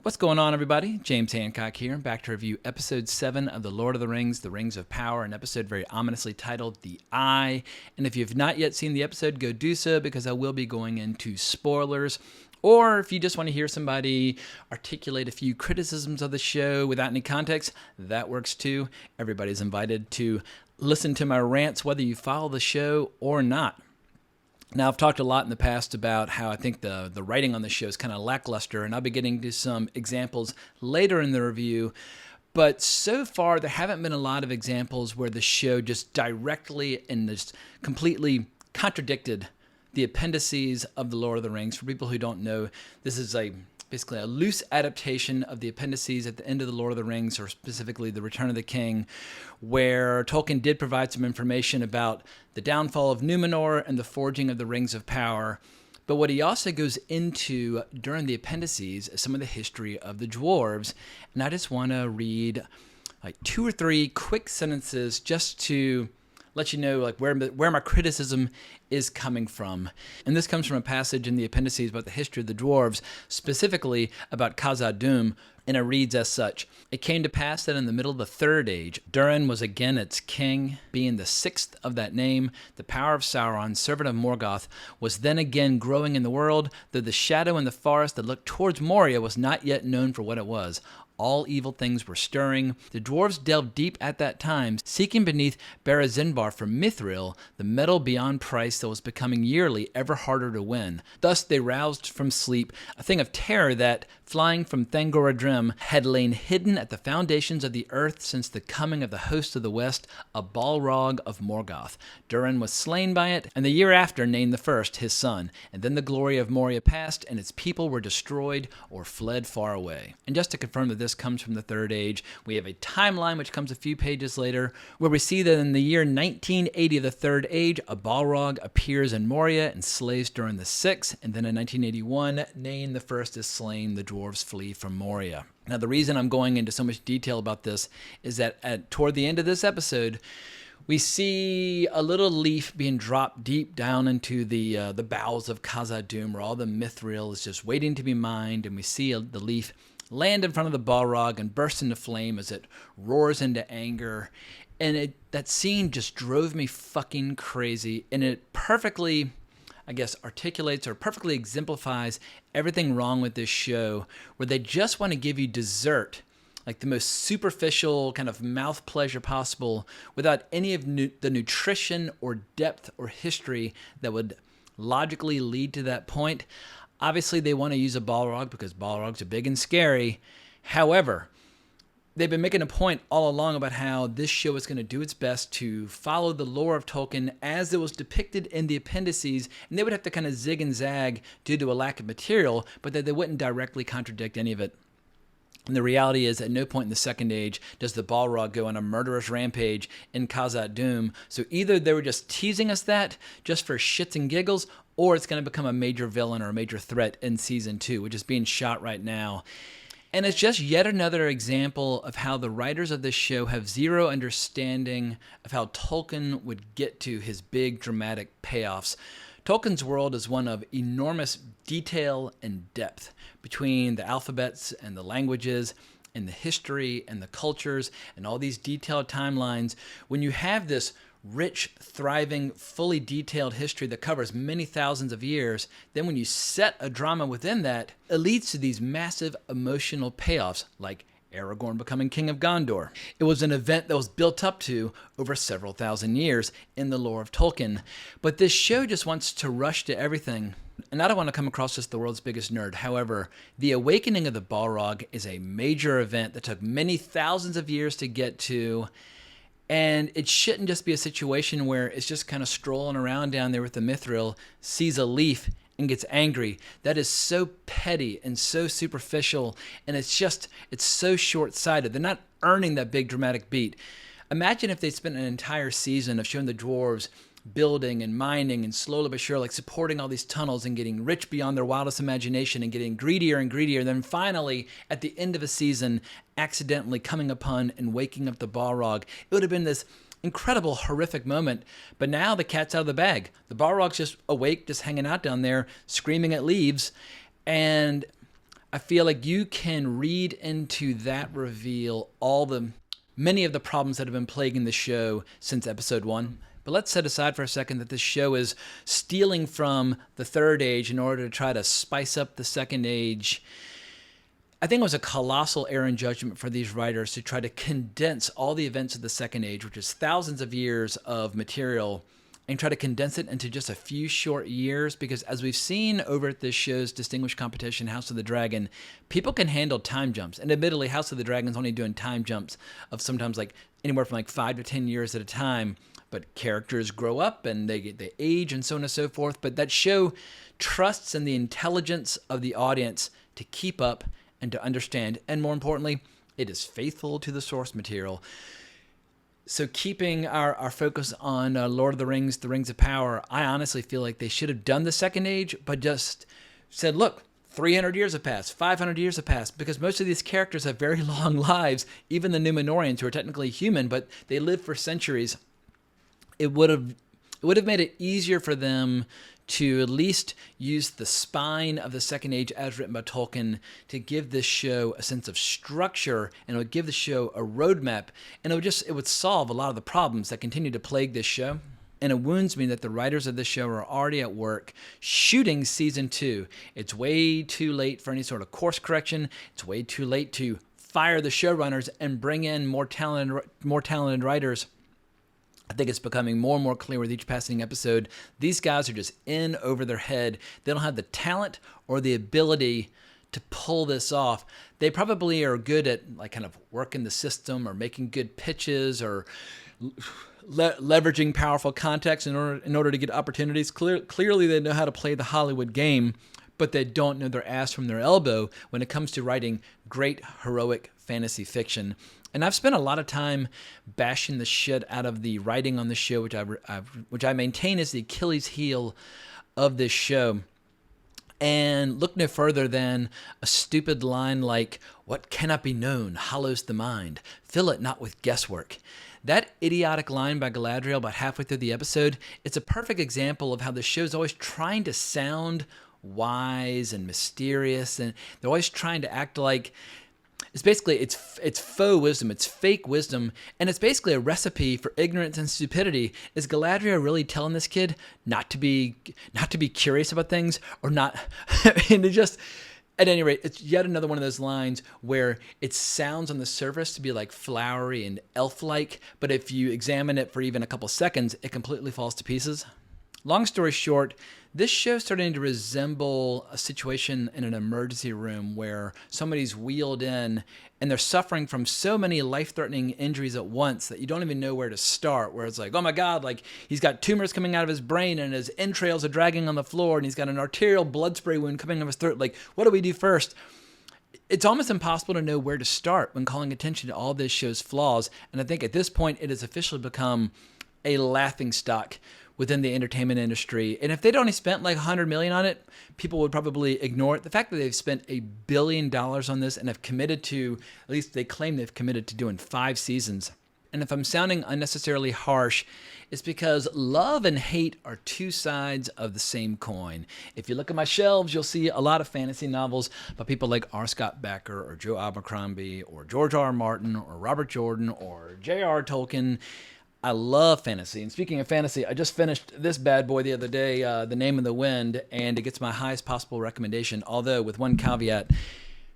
What's going on, everybody? James Hancock here, back to review Episode 7 of The Lord of the Rings, The Rings of Power, an episode very ominously titled The Eye. And if you've not yet seen the episode, go do so, because I will be going into spoilers. Or if you just want to hear somebody articulate a few criticisms of the show without any context, that works too. Everybody's invited to listen to my rants, whether you follow the show or not. Now, I've talked a lot in the past about how I think the writing on the show is kind of lackluster, and I'll be getting to some examples later in the review. But so far, there haven't been a lot of examples where the show just directly and just completely contradicted the appendices of The Lord of the Rings. For people who don't know, this is basically a loose adaptation of the appendices at the end of The Lord of the Rings, or specifically The Return of the King, where Tolkien did provide some information about the downfall of Numenor and the forging of the Rings of Power. But what he also goes into during the appendices is some of the history of the dwarves. And I just want to read like 2 or 3 quick sentences just to let you know where my criticism is coming from. And this comes from a passage in the appendices about the history of the dwarves, specifically about Khazad-dûm, and it reads as such: "It came to pass that in the middle of the third age, Durin was again its king, being the 6th of that name. The power of Sauron, servant of Morgoth, was then again growing in the world, though the shadow in the forest that looked towards Moria was not yet known for what it was. All evil things were stirring. The dwarves delved deep at that time, seeking beneath Barazinbar for Mithril, the metal beyond price that was becoming yearly ever harder to win. Thus they roused from sleep a thing of terror that, flying from Thangorodrim, had lain hidden at the foundations of the earth since the coming of the host of the west, a Balrog of Morgoth. Durin was slain by it, and the year after named the first his son. And then the glory of Moria passed, and its people were destroyed or fled far away." And just to confirm that this comes from the Third Age, we have a timeline which comes a few pages later, where we see that in the year 1980 of the Third Age, a Balrog appears in Moria and slays Durin the Sixth, and then in 1981, Nain the First is slain, the dwarves flee from Moria. Now, the reason I'm going into so much detail about this is that toward the end of this episode, we see a little leaf being dropped deep down into the bowels of Khazad-dûm, where all the mithril is just waiting to be mined, and we see the leaf land in front of the Balrog and burst into flame as it roars into anger. And that scene just drove me fucking crazy, and it perfectly, I guess, articulates or perfectly exemplifies everything wrong with this show, where they just want to give you dessert, like the most superficial kind of mouth pleasure possible, without any of the nutrition or depth or history that would logically lead to that point. Obviously, they want to use a Balrog because Balrogs are big and scary. However, they've been making a point all along about how this show is going to do its best to follow the lore of Tolkien as it was depicted in the appendices, and they would have to kind of zig and zag due to a lack of material, but that they wouldn't directly contradict any of it. And the reality is, at no point in the Second Age does the Balrog go on a murderous rampage in Khazad-dûm. So either they were just teasing us that just for shits and giggles, or it's going to become a major villain or a major threat in Season 2, which is being shot right now. And it's just yet another example of how the writers of this show have zero understanding of how Tolkien would get to his big dramatic payoffs. Tolkien's world is one of enormous detail and depth, between the alphabets and the languages and the history and the cultures and all these detailed timelines. When you have this rich, thriving, fully detailed history that covers many thousands of years, then when you set a drama within that, it leads to these massive emotional payoffs, like Aragorn becoming king of Gondor. It was an event that was built up to over several thousand years in the lore of Tolkien. But this show just wants to rush to everything. And I don't want to come across as the world's biggest nerd. However, the awakening of the Balrog is a major event that took many thousands of years to get to. And it shouldn't just be a situation where it's just kind of strolling around down there with the mithril, sees a leaf, and gets angry. That is so petty and so superficial, and it's so short-sighted. They're not earning that big dramatic beat. Imagine if they spent an entire season of showing the dwarves building and mining and slowly but surely supporting all these tunnels and getting rich beyond their wildest imagination and getting greedier and greedier. Then finally, at the end of a season, accidentally coming upon and waking up the Balrog. It would have been this incredible, horrific moment. But now the cat's out of the bag. The Balrog's just awake, just hanging out down there, screaming at leaves. And I feel like you can read into that reveal many of the problems that have been plaguing the show since episode 1. But let's set aside for a second that this show is stealing from the Third Age in order to try to spice up the Second Age. I think it was a colossal error in judgment for these writers to try to condense all the events of the Second Age, which is thousands of years of material, and try to condense it into just a few short years, because as we've seen over at this show's distinguished competition, House of the Dragon, people can handle time jumps. And admittedly, House of the Dragon's only doing time jumps of sometimes like anywhere from like 5 to 10 years at a time. But characters grow up and they age and so on and so forth. But that show trusts in the intelligence of the audience to keep up and to understand. And more importantly, it is faithful to the source material. So keeping our focus on Lord of the Rings of Power, I honestly feel like they should have done the Second Age, but just said, look, 300 years have passed, 500 years have passed, because most of these characters have very long lives, even the Numenorians, who are technically human, but they live for centuries. It would have made it easier for them to at least use the spine of the Second Age as written by Tolkien to give this show a sense of structure, and it would give the show a roadmap, and it would solve a lot of the problems that continue to plague this show. And it wounds me that the writers of this show are already at work shooting season 2. It's way too late for any sort of course correction. It's way too late to fire the showrunners and bring in more talented writers. I think it's becoming more and more clear with each passing episode. These guys are just in over their head. They don't have the talent or the ability to pull this off. They probably are good at like kind of working the system or making good pitches or leveraging powerful context in order to get opportunities. Clearly, they know how to play the Hollywood game, but they don't know their ass from their elbow when it comes to writing great heroic fantasy fiction. And I've spent a lot of time bashing the shit out of the writing on the show, which I maintain is the Achilles heel of this show. And look no further than a stupid line like, "What cannot be known hollows the mind. Fill it not with guesswork." That idiotic line by Galadriel about halfway through the episode, it's a perfect example of how the show's always trying to sound wise and mysterious, and they're always trying to act like it's faux wisdom, it's fake wisdom, and it's basically a recipe for ignorance and stupidity. Is Galadriel really telling this kid not to be curious about things, or not? And it just, at any rate, it's yet another one of those lines where it sounds on the surface to be like flowery and elf-like, but if you examine it for even a couple seconds, it completely falls to pieces. Long story short, this show's starting to resemble a situation in an emergency room where somebody's wheeled in and they're suffering from so many life-threatening injuries at once that you don't even know where to start, where it's like, oh my God, like he's got tumors coming out of his brain and his entrails are dragging on the floor and he's got an arterial blood spray wound coming out of his throat. Like, what do we do first? It's almost impossible to know where to start when calling attention to all this show's flaws. And I think at this point, it has officially become a laughingstock within the entertainment industry. And if they'd only spent like $100 million on it, people would probably ignore it. The fact that they've spent $1 billion on this and have committed to, at least they claim they've committed to doing 5 seasons. And if I'm sounding unnecessarily harsh, it's because love and hate are two sides of the same coin. If you look at my shelves, you'll see a lot of fantasy novels by people like R. Scott Becker or Joe Abercrombie or George R. R. Martin or Robert Jordan or J.R. Tolkien. I love fantasy. And speaking of fantasy, I just finished this bad boy the other day, The Name of the Wind, and it gets my highest possible recommendation, although with one caveat.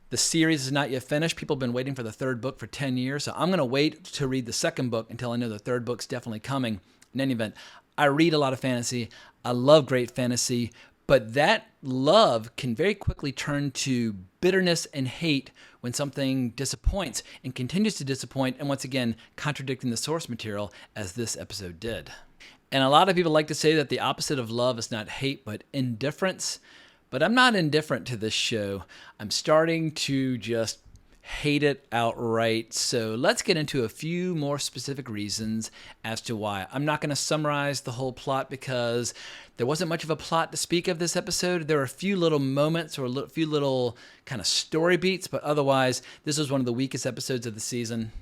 The series is not yet finished. People have been waiting for the 3rd book for 10 years, so I'm going to wait to read the 2nd book until I know the 3rd book's definitely coming. In any event, I read a lot of fantasy. I love great fantasy, but that love can very quickly turn to bitterness and hate when something disappoints and continues to disappoint, and once again, contradicting the source material as this episode did. And a lot of people like to say that the opposite of love is not hate, but indifference. But I'm not indifferent to this show. I'm starting to just hate it outright. So let's get into a few more specific reasons as to why. I'm not going to summarize the whole plot because there wasn't much of a plot to speak of this episode. There were a few little moments or a few little kind of story beats, but otherwise, this was one of the weakest episodes of the season.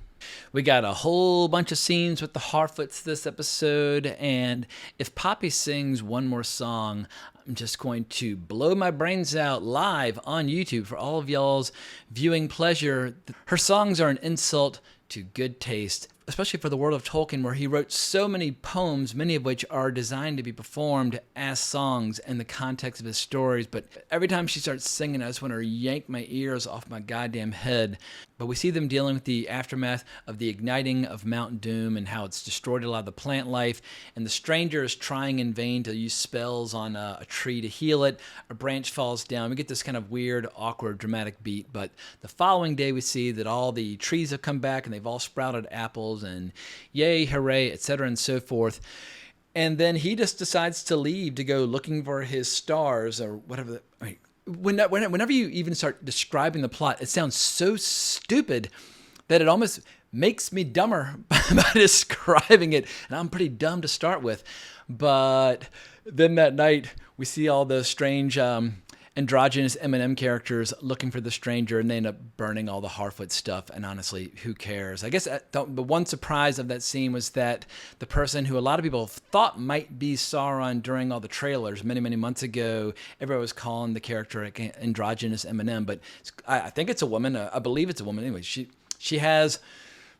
We got a whole bunch of scenes with the Harfoots this episode, and if Poppy sings one more song, I'm just going to blow my brains out live on YouTube for all of y'all's viewing pleasure. Her songs are an insult to good taste, especially for the world of Tolkien, where he wrote so many poems, many of which are designed to be performed as songs in the context of his stories. But every time she starts singing, I just want to yank my ears off my goddamn head. But we see them dealing with the aftermath of the igniting of Mount Doom and how it's destroyed a lot of the plant life. And the stranger is trying in vain to use spells on a tree to heal it. A branch falls down. We get this kind of weird, awkward, dramatic beat. But the following day, we see that all the trees have come back and they've all sprouted apples and yay, hooray, etc. and so forth. And then he just decides to leave to go looking for his stars or whatever. Whenever you even start describing the plot, it sounds so stupid that it almost makes me dumber by describing it. And I'm pretty dumb to start with. But then that night, we see all those strange androgynous M&M characters looking for the stranger, and they end up burning all the Harfoot stuff. And honestly, who cares? I guess the one surprise of that scene was that the person who a lot of people thought might be Sauron during all the trailers many, many months ago, everybody was calling the character androgynous M&M, but I think it's a woman. I believe it's a woman. Anyway, she has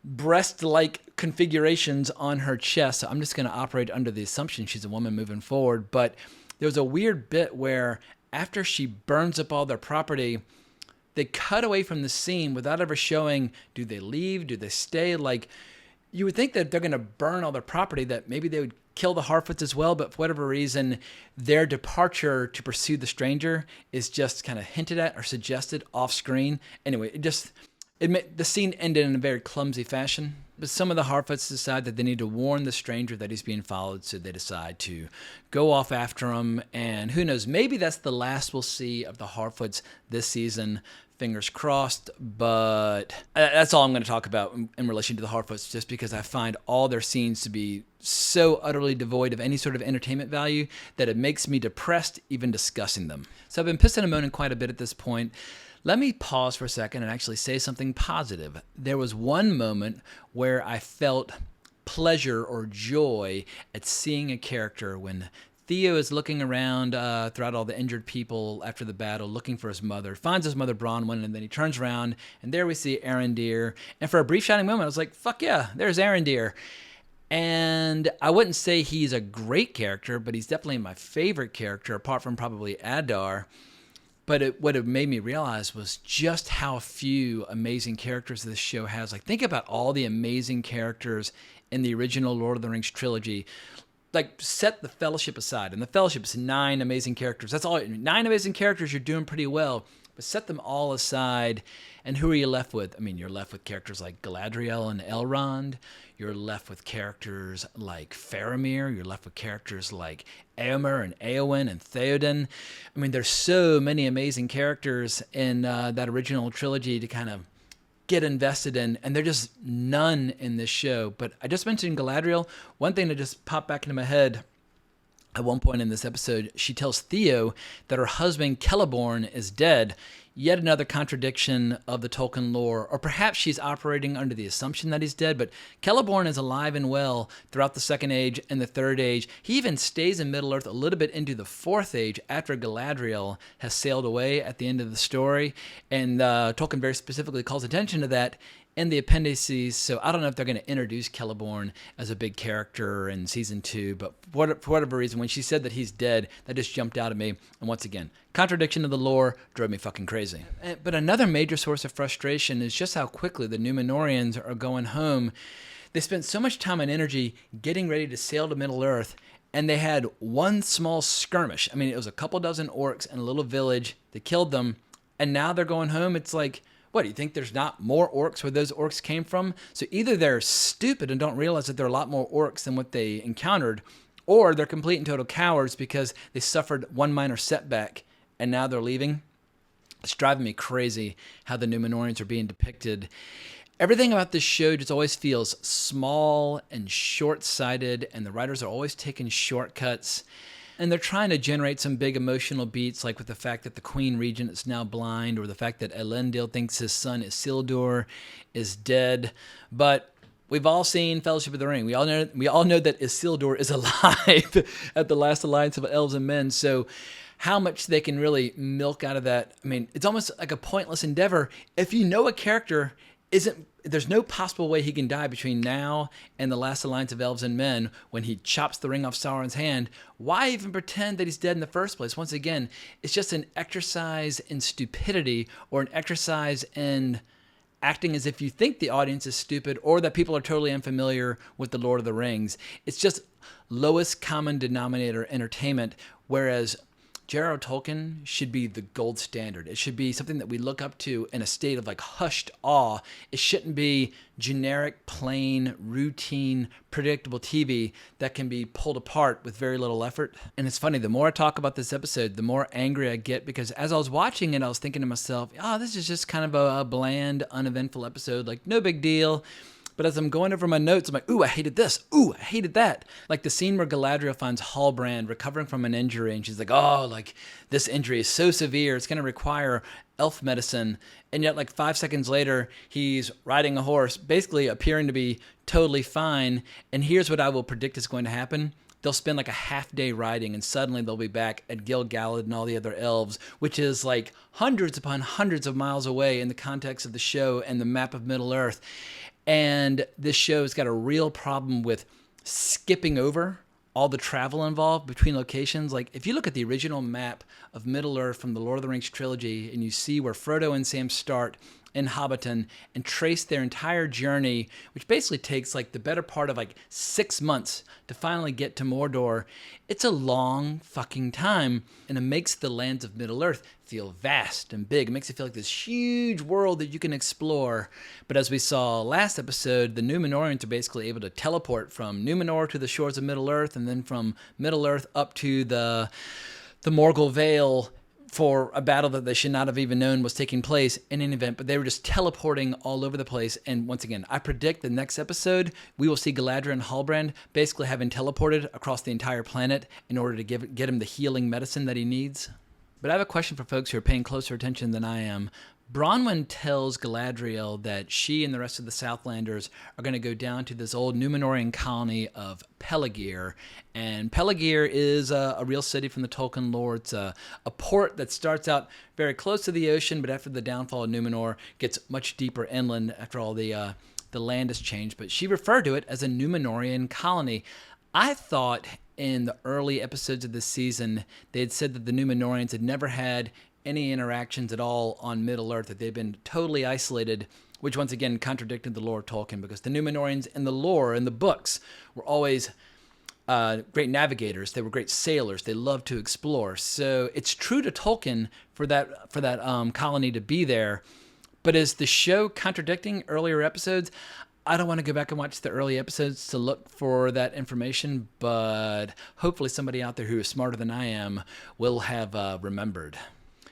breast-like configurations on her chest, so I'm just going to operate under the assumption she's a woman moving forward. But there was a weird bit where after she burns up all their property, they cut away from the scene without ever showing, do they leave? Do they stay? Like, you would think that they're going to burn all their property, that maybe they would kill the Harfoots as well, but for whatever reason, their departure to pursue the stranger is just kind of hinted at or suggested off screen. Anyway, the scene ended in a very clumsy fashion. But some of the Harfoots decide that they need to warn the stranger that he's being followed, so they decide to go off after him. And who knows, maybe that's the last we'll see of the Harfoots this season. Fingers crossed. But that's all I'm going to talk about in relation to the Harfoots, just because I find all their scenes to be so utterly devoid of any sort of entertainment value that it makes me depressed even discussing them. So I've been pissing and moaning quite a bit at this point. Let me pause for a second and actually say something positive. There was one moment where I felt pleasure or joy at seeing a character when Theo is looking around throughout all the injured people after the battle, looking for his mother, finds his mother Bronwyn, and then he turns around, and there we see Arondir. And for a brief shining moment, I was like, fuck yeah, there's Arondir. And I wouldn't say he's a great character, but he's definitely my favorite character, apart from probably Adar. But what it made me realize was just how few amazing characters this show has. Like, think about all the amazing characters in the original Lord of the Rings trilogy. Like, set the Fellowship aside. And the Fellowship's 9 amazing characters. That's all. 9 amazing characters, you're doing pretty well. But set them all aside, and who are you left with? I mean, you're left with characters like Galadriel and Elrond. You're left with characters like Faramir. You're left with characters like Éomer and Éowyn and Theoden. I mean, there's so many amazing characters in that original trilogy to kind of get invested in, and they're just none in this show. But I just mentioned Galadriel. One thing that just popped back into my head, at one point in this episode, she tells Theo that her husband Celeborn is dead. Yet another contradiction of the Tolkien lore, or perhaps she's operating under the assumption that he's dead, but Celeborn is alive and well throughout the Second Age and the Third Age. He even stays in Middle-earth a little bit into the Fourth Age after Galadriel has sailed away at the end of the story, and Tolkien very specifically calls attention to that in the appendices. So I don't know if they're going to introduce Celeborn as a big character in season 2, but for whatever reason, when she said that he's dead, that just jumped out at me. And once again, contradiction of the lore drove me fucking crazy. But another major source of frustration is just how quickly the Númenóreans are going home. They spent so much time and energy getting ready to sail to Middle-earth, and they had one small skirmish. I mean, it was a couple dozen orcs in a little village that killed them, and now they're going home. It's like, what, do you think there's not more orcs where those orcs came from? So either they're stupid and don't realize that there are a lot more orcs than what they encountered, or they're complete and total cowards because they suffered one minor setback and now they're leaving. It's driving me crazy how the Númenóreans are being depicted. Everything about this show just always feels small and short-sighted, and the writers are always taking shortcuts. And they're trying to generate some big emotional beats, like with the fact that the Queen Regent is now blind, or the fact that Elendil thinks his son Isildur is dead. But we've all seen Fellowship of the Ring. We all know that Isildur is alive at the last alliance of elves and men. So how much they can really milk out of that, I mean, it's almost like a pointless endeavor. If you know a character there's no possible way he can die between now and the last alliance of elves and men when he chops the ring off Sauron's hand. Why even pretend that he's dead in the first place? Once again, it's just an exercise in stupidity, or an exercise in acting as if you think the audience is stupid, or that people are totally unfamiliar with the Lord of the Rings. It's just lowest common denominator entertainment, whereas J.R.R. Tolkien should be the gold standard. It should be something that we look up to in a state of like hushed awe. It shouldn't be generic, plain, routine, predictable TV that can be pulled apart with very little effort. And it's funny, the more I talk about this episode, the more angry I get, because as I was watching it, I was thinking to myself, this is just kind of a bland, uneventful episode, like no big deal. But as I'm going over my notes, I'm like, ooh, I hated this. Ooh, I hated that. Like the scene where Galadriel finds Halbrand recovering from an injury, and she's like, oh, like this injury is so severe, it's going to require elf medicine. And yet like 5 seconds later, he's riding a horse, basically appearing to be totally fine. And here's what I will predict is going to happen. They'll spend like a half day riding, and suddenly they'll be back at Gil-galad and all the other elves, which is like hundreds upon hundreds of miles away in the context of the show and the map of Middle-earth. And this show's got a real problem with skipping over all the travel involved between locations. Like if you look at the original map of Middle-earth from the Lord of the Rings trilogy, and you see where Frodo and Sam start in Hobbiton and trace their entire journey, which basically takes like the better part of like 6 months to finally get to Mordor, it's a long fucking time. And it makes the lands of Middle-earth feel vast and big. It makes it feel like this huge world that you can explore. But as we saw last episode, the Númenóreans are basically able to teleport from Númenor to the shores of Middle-earth, and then from Middle-earth up to the Morgul Vale for a battle that they should not have even known was taking place in an event, but they were just teleporting all over the place. And once again, I predict the next episode, we will see Galadriel and Halbrand basically having teleported across the entire planet in order to get him the healing medicine that he needs. But I have a question for folks who are paying closer attention than I am. Bronwyn tells Galadriel that she and the rest of the Southlanders are going to go down to this old Númenórean colony of Pelargir. And Pelargir is a real city from the Tolkien lore. It's a port that starts out very close to the ocean, but after the downfall of Númenor, gets much deeper inland after all the land has changed. But she referred to it as a Númenórean colony. I thought in the early episodes of this season, they had said that the Númenóreans had never had any interactions at all on Middle-earth, that they've been totally isolated, which once again contradicted the lore of Tolkien, because the Númenóreans in the lore, in the books, were always great navigators. They were great sailors. They loved to explore. So it's true to Tolkien for that colony to be there. But is the show contradicting earlier episodes? I don't want to go back and watch the early episodes to look for that information, but hopefully somebody out there who is smarter than I am will have remembered.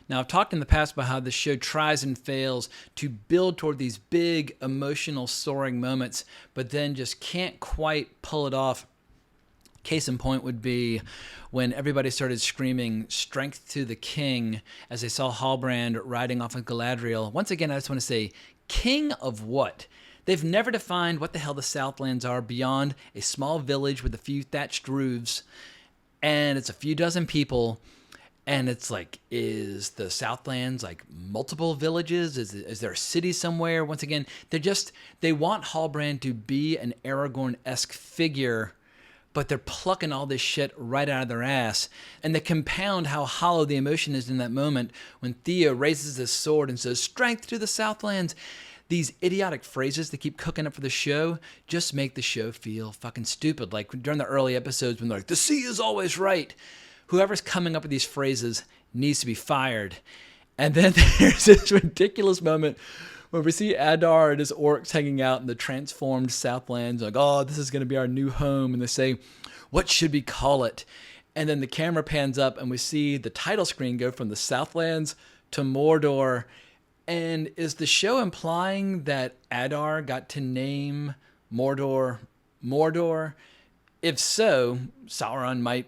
Now, I've talked in the past about how the show tries and fails to build toward these big, emotional, soaring moments, but then just can't quite pull it off. Case in point would be when everybody started screaming "Strength to the King" as they saw Halbrand riding off with Galadriel. Once again, I just want to say, king of what? They've never defined what the hell the Southlands are beyond a small village with a few thatched roofs, and it's a few dozen people. And it's like, is the Southlands like multiple villages? Is there a city somewhere? Once again, they want Halbrand to be an Aragorn-esque figure, but they're plucking all this shit right out of their ass. And they compound how hollow the emotion is in that moment when Theo raises his sword and says, "Strength to the Southlands." These idiotic phrases that keep cooking up for the show just make the show feel fucking stupid. Like during the early episodes when they're like, "The sea is always right." Whoever's coming up with these phrases needs to be fired. And then there's this ridiculous moment where we see Adar and his orcs hanging out in the transformed Southlands. Like, oh, this is going to be our new home. And they say, what should we call it? And then the camera pans up and we see the title screen go from the Southlands to Mordor. And is the show implying that Adar got to name Mordor Mordor? If so, Sauron might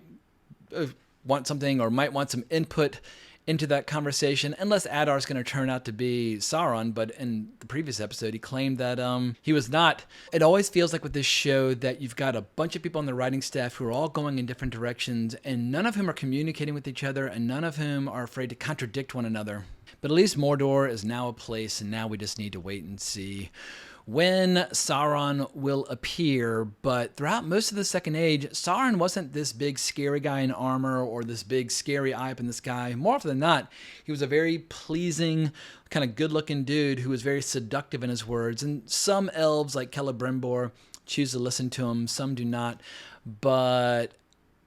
want something or might want some input into that conversation, unless Adar's going to turn out to be Sauron. But in the previous episode, he claimed that he was not. It always feels like with this show that you've got a bunch of people on the writing staff who are all going in different directions, and none of whom are communicating with each other, and none of whom are afraid to contradict one another. But at least Mordor is now a place, and now we just need to wait and see when Sauron will appear. But throughout most of the Second Age, Sauron wasn't this big scary guy in armor or this big scary eye up in the sky. More often than not, he was a very pleasing, kind of good-looking dude who was very seductive in his words. And some elves, like Celebrimbor, choose to listen to him. Some do not. But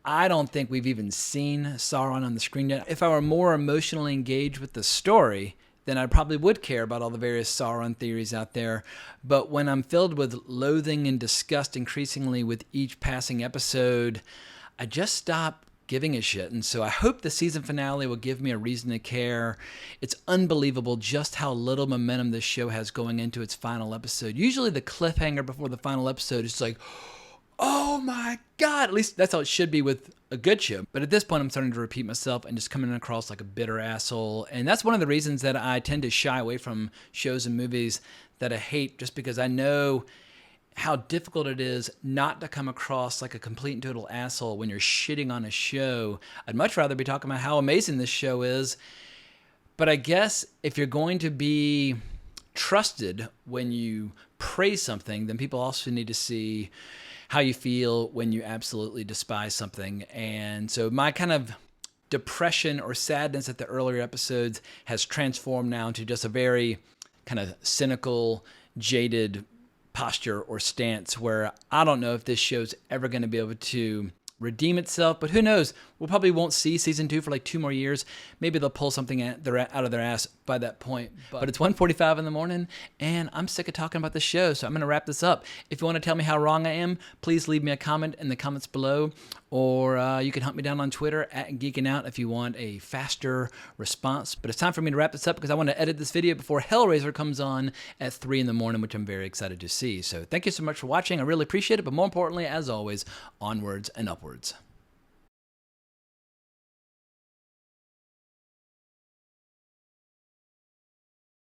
I don't think we've even seen Sauron on the screen yet. If I were more emotionally engaged with the story, then I probably would care about all the various Sauron theories out there. But when I'm filled with loathing and disgust increasingly with each passing episode, I just stop giving a shit. And so I hope the season finale will give me a reason to care. It's unbelievable just how little momentum this show has going into its final episode. Usually the cliffhanger before the final episode is like, oh my God, at least that's how it should be with a good show. But at this point, I'm starting to repeat myself and just coming across like a bitter asshole. And that's one of the reasons that I tend to shy away from shows and movies that I hate, just because I know how difficult it is not to come across like a complete and total asshole when you're shitting on a show. I'd much rather be talking about how amazing this show is. But I guess if you're going to be trusted when you praise something, then people also need to see how you feel when you absolutely despise something. And so my kind of depression or sadness at the earlier episodes has transformed now into just a very kind of cynical, jaded posture or stance where I don't know if this show's ever going to be able to redeem itself, but who knows? We'll probably won't see season 2 for like 2 more years. Maybe they'll pull something out of their ass by that point. But it's 1:45 in the morning, and I'm sick of talking about the show, so I'm going to wrap this up. If you want to tell me how wrong I am, please leave me a comment in the comments below, or you can hunt me down on Twitter at Geeking Out if you want a faster response. But it's time for me to wrap this up because I want to edit this video before Hellraiser comes on at 3 in the morning, which I'm very excited to see. So thank you so much for watching. I really appreciate it, but more importantly, as always, onwards and upwards.